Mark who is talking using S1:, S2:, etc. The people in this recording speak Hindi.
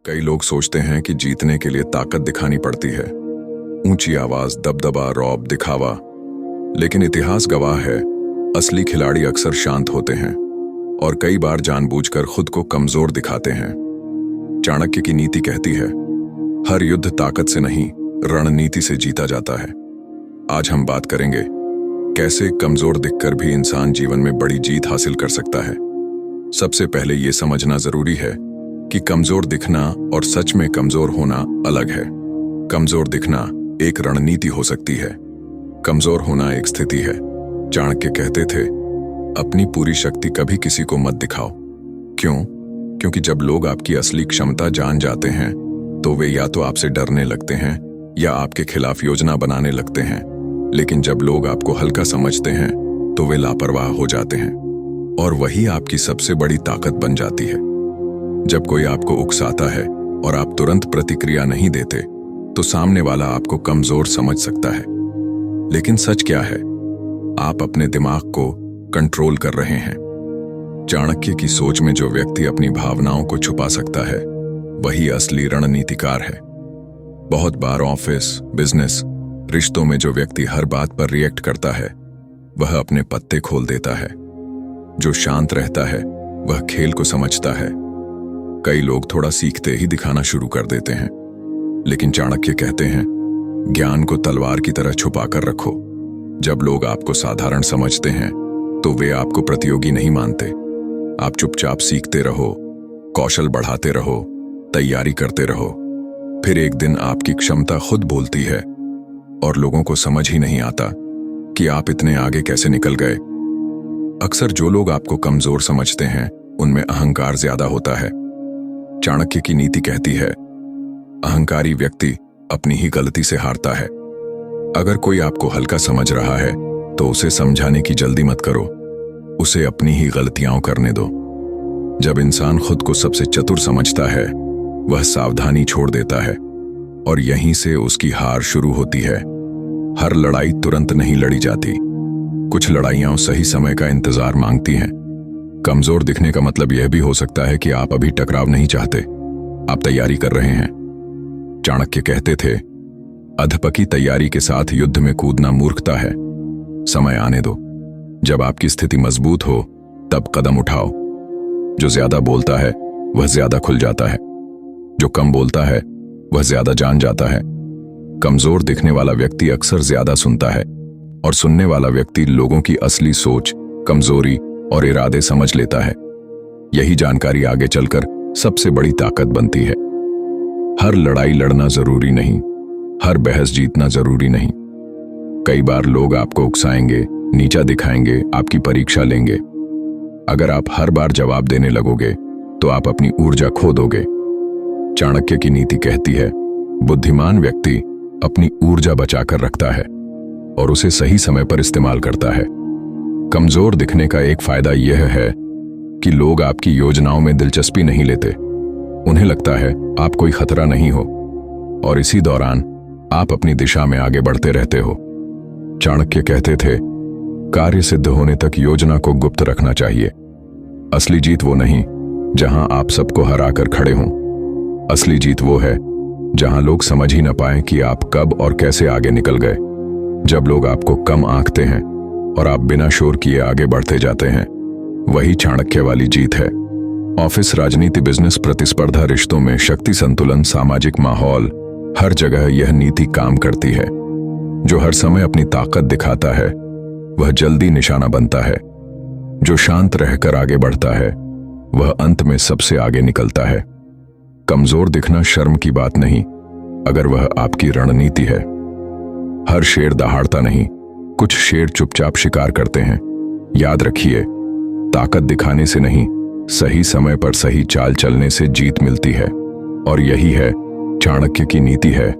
S1: कई लोग सोचते हैं कि जीतने के लिए ताकत दिखानी पड़ती है, ऊंची आवाज, दबदबा, रौब, दिखावा। लेकिन इतिहास गवाह है, असली खिलाड़ी अक्सर शांत होते हैं और कई बार जानबूझकर खुद को कमजोर दिखाते हैं। चाणक्य की नीति कहती है, हर युद्ध ताकत से नहीं, रणनीति से जीता जाता है। आज हम बात करेंगे कैसे कमजोर दिखकर भी इंसान जीवन में बड़ी जीत हासिल कर सकता है। सबसे पहले यह समझना जरूरी है कि कमजोर दिखना और सच में कमजोर होना अलग है। कमजोर दिखना एक रणनीति हो सकती है, कमजोर होना एक स्थिति है। चाणक्य कहते थे, अपनी पूरी शक्ति कभी किसी को मत दिखाओ। क्यों? क्योंकि जब लोग आपकी असली क्षमता जान जाते हैं तो वे या तो आपसे डरने लगते हैं या आपके खिलाफ योजना बनाने लगते हैं। लेकिन जब लोग आपको हल्का समझते हैं तो वे लापरवाह हो जाते हैं और वही आपकी सबसे बड़ी ताकत बन जाती है। जब कोई आपको उकसाता है और आप तुरंत प्रतिक्रिया नहीं देते तो सामने वाला आपको कमजोर समझ सकता है। लेकिन सच क्या है? आप अपने दिमाग को कंट्रोल कर रहे हैं। चाणक्य की सोच में जो व्यक्ति अपनी भावनाओं को छुपा सकता है वही असली रणनीतिकार है। बहुत बार ऑफिस, बिजनेस, रिश्तों में जो व्यक्ति हर बात पर रिएक्ट करता है वह अपने पत्ते खोल देता है। जो शांत रहता है वह खेल को समझता है। कई लोग थोड़ा सीखते ही दिखाना शुरू कर देते हैं, लेकिन चाणक्य कहते हैं, ज्ञान को तलवार की तरह छुपा कर रखो। जब लोग आपको साधारण समझते हैं तो वे आपको प्रतियोगी नहीं मानते। आप चुपचाप सीखते रहो, कौशल बढ़ाते रहो, तैयारी करते रहो। फिर एक दिन आपकी क्षमता खुद बोलती है और लोगों को समझ ही नहीं आता कि आप इतने आगे कैसे निकल गए। अक्सर जो लोग आपको कमजोर समझते हैं उनमें अहंकार ज्यादा होता है। चाणक्य की नीति कहती है, अहंकारी व्यक्ति अपनी ही गलती से हारता है। अगर कोई आपको हल्का समझ रहा है तो उसे समझाने की जल्दी मत करो, उसे अपनी ही गलतियां करने दो। जब इंसान खुद को सबसे चतुर समझता है वह सावधानी छोड़ देता है और यहीं से उसकी हार शुरू होती है। हर लड़ाई तुरंत नहीं लड़ी जाती, कुछ लड़ाइयां सही समय का इंतजार मांगती हैं। कमजोर दिखने का मतलब यह भी हो सकता है कि आप अभी टकराव नहीं चाहते, आप तैयारी कर रहे हैं। चाणक्य कहते थे, अधपकी तैयारी के साथ युद्ध में कूदना मूर्खता है। समय आने दो, जब आपकी स्थिति मजबूत हो तब कदम उठाओ। जो ज्यादा बोलता है वह ज्यादा खुल जाता है, जो कम बोलता है वह ज्यादा जान जाता है। कमजोर दिखने वाला व्यक्ति अक्सर ज्यादा सुनता है और सुनने वाला व्यक्ति लोगों की असली सोच, कमजोरी और इरादे समझ लेता है। यही जानकारी आगे चलकर सबसे बड़ी ताकत बनती है। हर लड़ाई लड़ना जरूरी नहीं, हर बहस जीतना जरूरी नहीं। कई बार लोग आपको उकसाएंगे, नीचा दिखाएंगे, आपकी परीक्षा लेंगे। अगर आप हर बार जवाब देने लगोगे तो आप अपनी ऊर्जा खो दोगे। चाणक्य की नीति कहती है, बुद्धिमान व्यक्ति अपनी ऊर्जा बचाकर रखता है और उसे सही समय पर इस्तेमाल करता है। कमजोर दिखने का एक फायदा यह है कि लोग आपकी योजनाओं में दिलचस्पी नहीं लेते। उन्हें लगता है आप कोई खतरा नहीं हो और इसी दौरान आप अपनी दिशा में आगे बढ़ते रहते हो। चाणक्य कहते थे, कार्य सिद्ध होने तक योजना को गुप्त रखना चाहिए। असली जीत वो नहीं जहां आप सबको हराकर खड़े हों। असली जीत वो है जहां लोग समझ ही न पाएं कि आप कब और कैसे आगे निकल गए। जब लोग आपको कम आंकते हैं और आप बिना शोर किए आगे बढ़ते जाते हैं, वही चाणक्य वाली जीत है। ऑफिस, राजनीति, बिजनेस, प्रतिस्पर्धा, रिश्तों में शक्ति संतुलन, सामाजिक माहौल, हर जगह यह नीति काम करती है। जो हर समय अपनी ताकत दिखाता है वह जल्दी निशाना बनता है। जो शांत रहकर आगे बढ़ता है वह अंत में सबसे आगे निकलता है। कमजोर दिखना शर्म की बात नहीं, अगर वह आपकी रणनीति है। हर शेर दहाड़ता नहीं, कुछ शेर चुपचाप शिकार करते हैं। याद रखिए, ताकत दिखाने से नहीं, सही समय पर सही चाल चलने से जीत मिलती है। और यही है चाणक्य की नीति है,